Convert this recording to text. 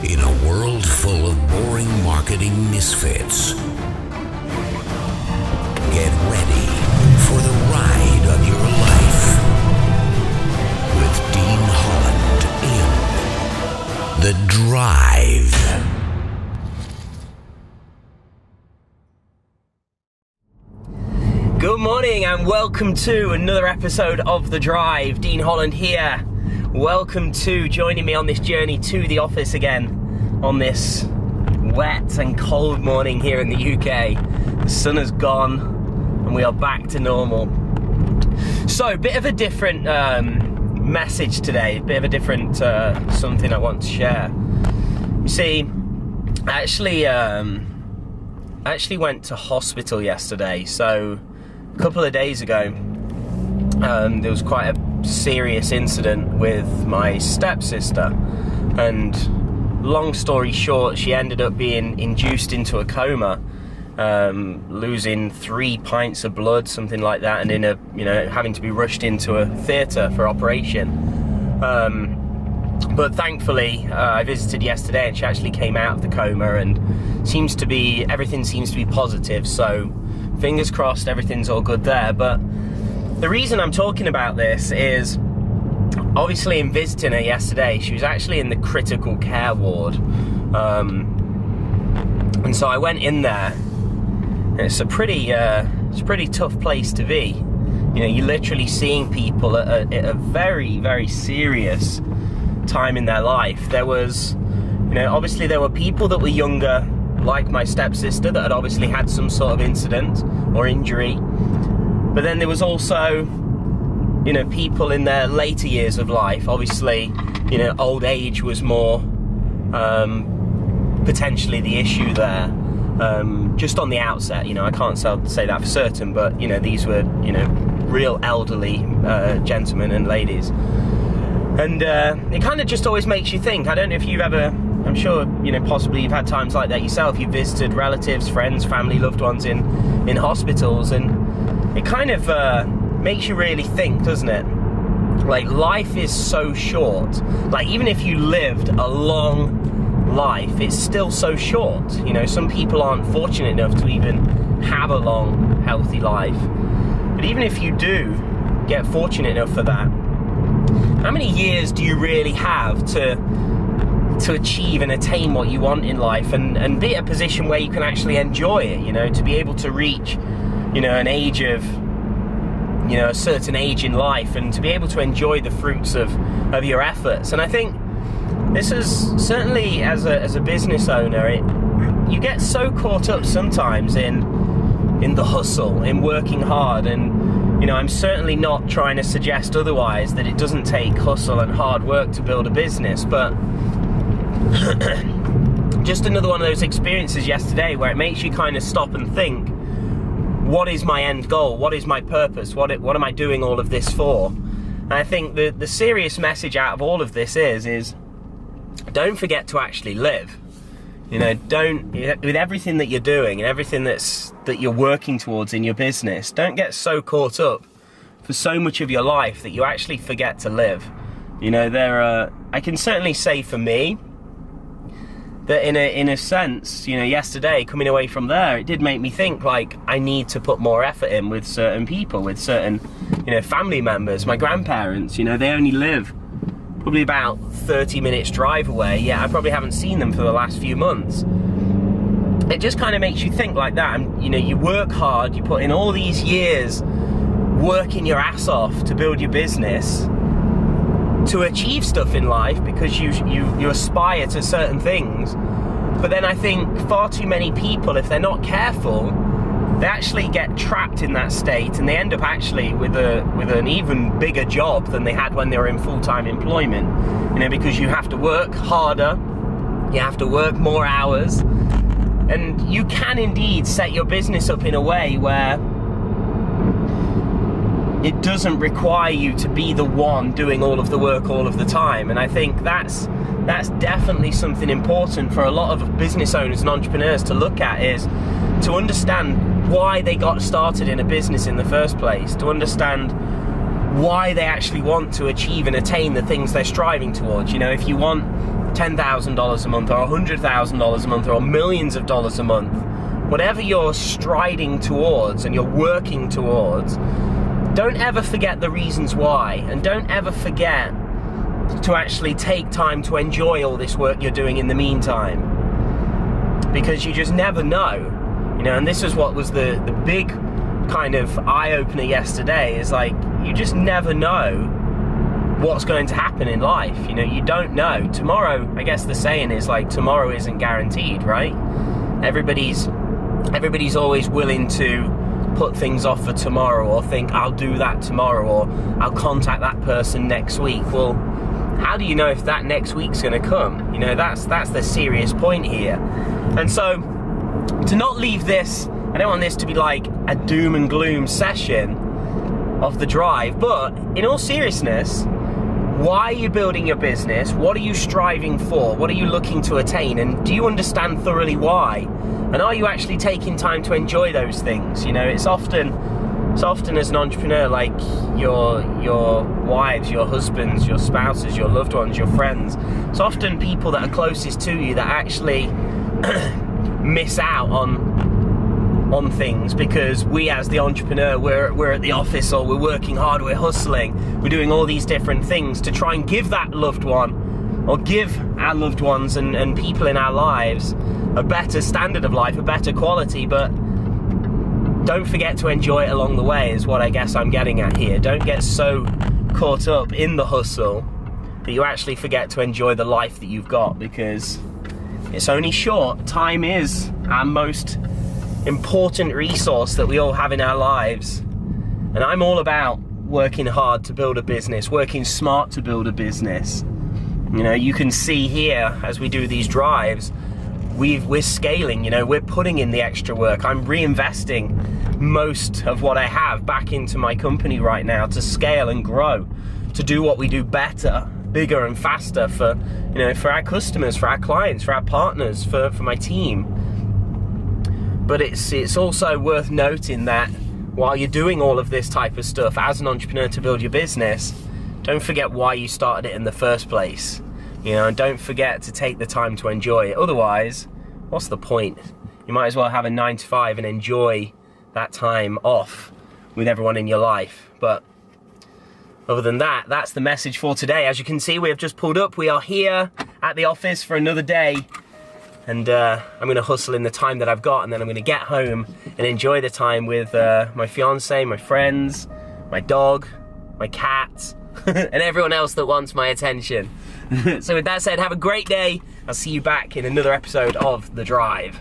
In a world full of boring marketing misfits, get ready for the ride of your life with Dean Holland in The Drive. Good morning and welcome to another episode of The Drive. Dean Holland here. Welcome to joining me on this journey to the office again on this wet and cold morning here in the UK. The sun has gone and we are back to normal. So, a bit of a different message today, a bit of a different something I want to share. You see, I actually went to hospital yesterday. So a couple of days ago, there was quite a serious incident with my stepsister, and long story short, she ended up being induced into a coma, losing 3 pints of blood, something like that, and having to be rushed into a theatre for operation. But thankfully, I visited yesterday and she actually came out of the coma, and everything seems to be positive. So fingers crossed, everything's all good there. But the reason I'm talking about this is, obviously in visiting her yesterday, she was actually in the critical care ward. And so I went in there. It's a pretty tough place to be. You know, you're literally seeing people at a very, very serious time in their life. There was, obviously there were people that were younger, like my stepsister, that had obviously had some sort of incident or injury. But then there was also, people in their later years of life. Obviously, old age was more potentially the issue there. Just on the outset, I can't say that for certain, but, these were, real elderly gentlemen and ladies. And it kind of just always makes you think. I don't know if you've ever, I'm sure, possibly you've had times like that yourself. You've visited relatives, friends, family, loved ones in hospitals, and it kind of makes you really think, doesn't it? Like, life is so short. Like, even if you lived a long life, it's still so short. Some people aren't fortunate enough to even have a long, healthy life. But even if you do get fortunate enough for that, how many years do you really have to achieve and attain what you want in life, and be at a position where you can actually enjoy it, to be able to reach, an age of, a certain age in life, and to be able to enjoy the fruits of your efforts. And I think this is certainly, as a business owner, you get so caught up sometimes in the hustle, in working hard, and I'm certainly not trying to suggest otherwise, that it doesn't take hustle and hard work to build a business, but just another one of those experiences yesterday where it makes you kind of stop and think, what is my end goal? What is my purpose? What am I doing all of this for? And I think the serious message out of all of this is don't forget to actually live. With everything that you're doing and everything that you're working towards in your business, don't get so caught up for so much of your life that you actually forget to live. I can certainly say for me that in a sense, yesterday coming away from there, it did make me think, like, I need to put more effort in with certain people, with certain, family members. My grandparents, they only live probably about 30 minutes drive away, yet I probably haven't seen them for the last few months. It just kind of makes you think like that, and you work hard, you put in all these years working your ass off to build your business, to achieve stuff in life, because you aspire to certain things. But then I think far too many people, if they're not careful, they actually get trapped in that state, and they end up actually with an even bigger job than they had when they were in full-time employment. Because you have to work harder, you have to work more hours, and you can indeed set your business up in a way where it doesn't require you to be the one doing all of the work all of the time. And I think that's definitely something important for a lot of business owners and entrepreneurs to look at, is to understand why they got started in a business in the first place, to understand why they actually want to achieve and attain the things they're striving towards. You know, if you want $10,000 a month, or $100,000 a month, or millions of dollars a month, whatever you're striding towards and you're working towards, don't ever forget the reasons why, and don't ever forget to actually take time to enjoy all this work you're doing in the meantime, because you just never know, you know. And this is what was the big kind of eye-opener yesterday, is like, you just never know what's going to happen in life. You know, you don't know. Tomorrow, I guess the saying is like, tomorrow isn't guaranteed, right? Everybody's always willing to put things off for tomorrow, or think I'll do that tomorrow, or I'll contact that person next week. Well, how do you know if that next week's going to come? You know, that's the serious point here. And so, to not leave this, I don't want this to be like a doom and gloom session of the drive, but in all seriousness, why are you building your business? What are you striving for? What are you looking to attain? And do you understand thoroughly why? And are you actually taking time to enjoy those things? You know, it's often as an entrepreneur, like your wives, your husbands, your spouses, your loved ones, your friends, it's often people that are closest to you that actually miss out on things, because we as the entrepreneur, we're at the office, or we're working hard, we're hustling, we're doing all these different things to try and give that loved one, or give our loved ones and people in our lives a better standard of life, a better quality. But don't forget to enjoy it along the way, is what I guess I'm getting at here. Don't get so caught up in the hustle that you actually forget to enjoy the life that you've got, because it's only short. Time is our most important resource that we all have in our lives. And I'm all about working hard to build a business, working smart to build a business. You know, you can see here as we do these drives, we're scaling, you know, we're putting in the extra work. I'm reinvesting most of what I have back into my company right now to scale and grow, to do what we do better, bigger and faster for, you know, for our customers, for our clients, for our partners, for my team. But it's also worth noting that while you're doing all of this type of stuff as an entrepreneur to build your business, don't forget why you started it in the first place. You know, and don't forget to take the time to enjoy it. Otherwise, what's the point? You might as well have a 9 to 5 and enjoy that time off with everyone in your life. But other than that, that's the message for today. As you can see, we have just pulled up. We are here at the office for another day. And I'm going to hustle in the time that I've got, and then I'm going to get home and enjoy the time with my fiance, my friends, my dog, my cat, and everyone else that wants my attention. So with that said, have a great day. I'll see you back in another episode of The Drive.